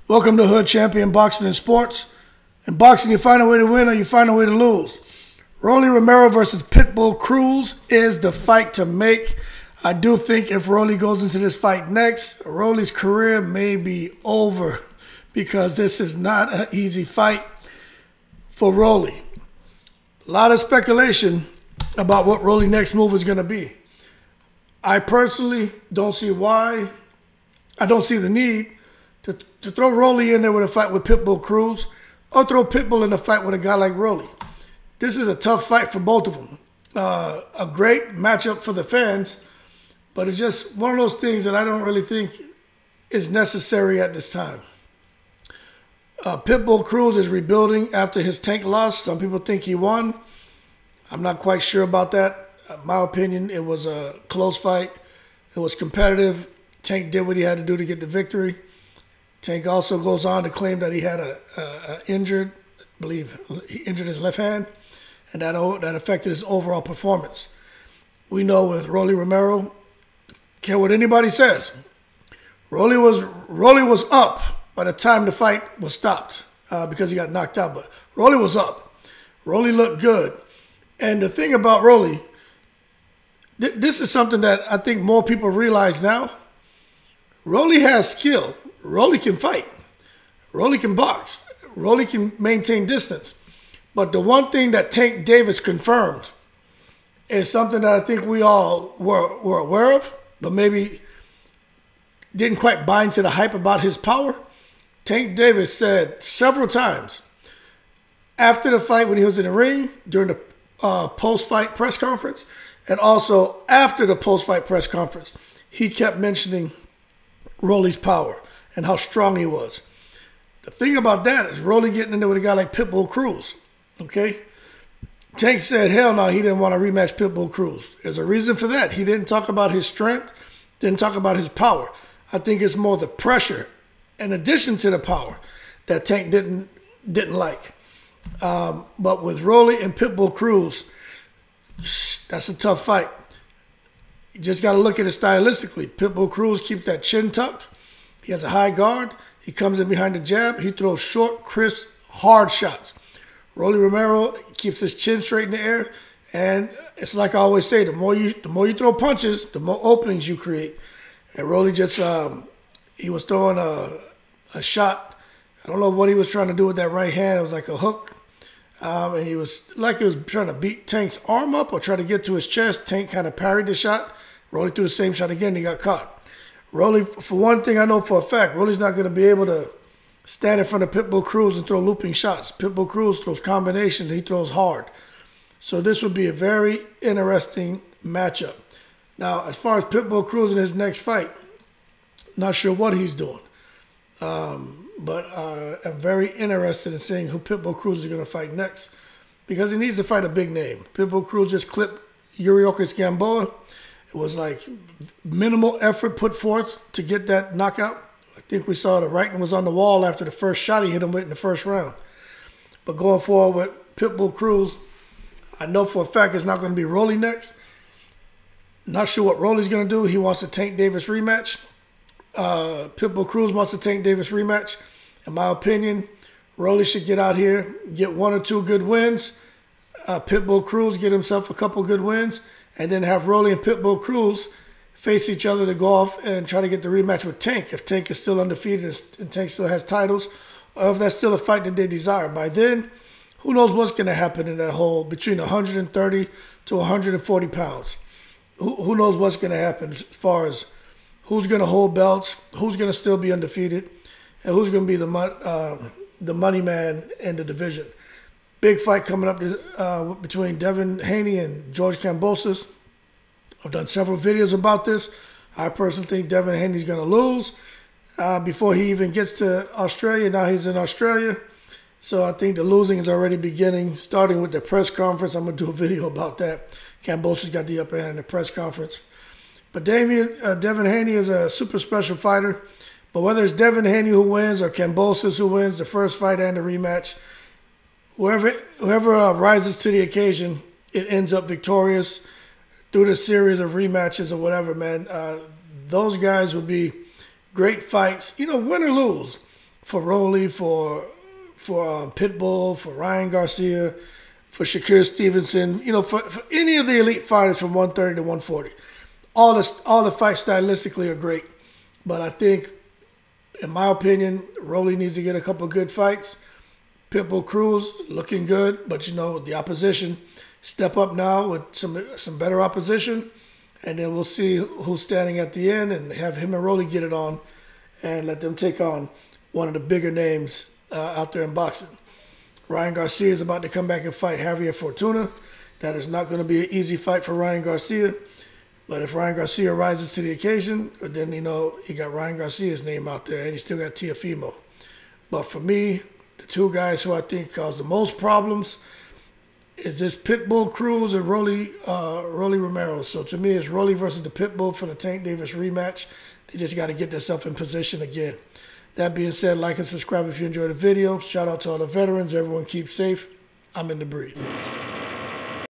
Welcome to Hood Champion Boxing and Sports. In boxing, you find a way to win or you find a way to lose. Rolly Romero versus Pitbull Cruz is the fight to make. I do think if Rolly goes into this fight next, Rolly's career may be over because this is not an easy fight for Rolly. A lot of speculation about what Rolly's next move is going to be. I personally don't see why. I don't see the need to throw Rolly in there with a fight with Pitbull Cruz or throw Pitbull in a fight with a guy like Rolly. This is a tough fight for both of them. A great matchup for the fans, but it's just one of those things that I don't really think is necessary at this time. Pitbull Cruz is rebuilding after his Tank loss. Some people think he won. I'm not quite sure about that. In my opinion, it was a close fight. It was competitive. Tank did what he had to do to get the victory. Tank also goes on to claim that he had a injured, I believe he injured his left hand, and that affected his overall performance. We know with Rolly Romero, care what anybody says, Rolly was up by the time the fight was stopped because he got knocked out, but Rolly was up. Rolly looked good. And the thing about Rolly, this is something that I think more people realize now. Rolly has skill. Rolly can fight. Rolly can box. Rolly can maintain distance. But the one thing that Tank Davis confirmed is something that I think we all were aware of, but maybe didn't quite buy into the hype about his power. Tank Davis said several times after the fight when he was in the ring, during the post-fight press conference, and also after the post-fight press conference, he kept mentioning Rolly's power and how strong he was. The thing about that is Rolly getting in there with a guy like Pitbull Cruz, okay? Tank said, hell no, he didn't want to rematch Pitbull Cruz. There's a reason for that. He didn't talk about his strength, didn't talk about his power. I think it's more the pressure in addition to the power that Tank didn't like. But with Rolly and Pitbull Cruz, that's a tough fight. You just got to look at it stylistically. Pitbull Cruz keeps that chin tucked. He has a high guard. He comes in behind the jab. He throws short, crisp, hard shots. Rolly Romero keeps his chin straight in the air. And it's like I always say, the more you throw punches, the more openings you create. And Rolly just, he was throwing a shot. I don't know what he was trying to do with that right hand. It was like a hook. And he was trying to beat Tank's arm up or try to get to his chest. Tank kind of parried the shot. Rolly threw the same shot again. He got caught. Rolly, for one thing I know for a fact, Rolly's not going to be able to stand in front of Pitbull Cruz and throw looping shots. Pitbull Cruz throws combinations. He throws hard. So this would be a very interesting matchup. Now, as far as Pitbull Cruz in his next fight, not sure what he's doing. But I'm very interested in seeing who Pitbull Cruz is going to fight next because he needs to fight a big name. Pitbull Cruz just clipped Yuriorkis Gamboa. It was like minimal effort put forth to get that knockout. I think we saw the writing was on the wall after the first shot he hit him with in the first round. But going forward with Pitbull Cruz, I know for a fact it's not going to be Rolly next. Not sure what Rolly's going to do. He wants a Tank Davis rematch. Pitbull Cruz wants a Tank Davis rematch. In my opinion, Rolly should get out here, get 1 or 2 good wins. Pitbull Cruz get himself a couple good wins, and then have Rolly and Pitbull Cruz face each other to go off and try to get the rematch with Tank. If Tank is still undefeated and Tank still has titles, or if that's still a fight that they desire. By then, who knows what's going to happen in that whole between 130 to 140 pounds. Who knows what's going to happen as far as who's going to hold belts, who's going to still be undefeated, and who's going to be the money man in the division. Big fight coming up between Devin Haney and George Kambosos. I've done several videos about this. I personally think Devin Haney's going to lose before he even gets to Australia. Now he's in Australia. So I think the losing is already beginning, starting with the press conference. I'm going to do a video about that. Kambosos got the upper hand in the press conference. But Devin Haney is a super special fighter. But whether it's Devin Haney who wins or Kambosos who wins the first fight and the rematch, whoever rises to the occasion, it ends up victorious through the series of rematches or whatever, man. Those guys would be great fights. You know, win or lose. for Rolly, for Pitbull, for Ryan Garcia, for Shakur Stevenson, you know, for any of the elite fighters from 130 to 140. All the fights stylistically are great. But I think, in my opinion, Rolly needs to get a couple good fights. Pitbull Cruz looking good, but you know, the opposition step up now with some better opposition, and then we'll see who's standing at the end and have him and Rolly get it on and let them take on one of the bigger names out there in boxing. Ryan Garcia is about to come back and fight Javier Fortuna. That is not going to be an easy fight for Ryan Garcia. But if Ryan Garcia rises to the occasion, then, you know, you got Ryan Garcia's name out there, and you still got Teofimo. But for me, the two guys who I think cause the most problems is this Pitbull Cruz and Rolly Romero. So to me, it's Rolly versus the Pitbull for the Tank Davis rematch. They just got to get themselves in position again. That being said, like and subscribe if you enjoyed the video. Shout out to all the veterans. Everyone keep safe. I'm in the breeze.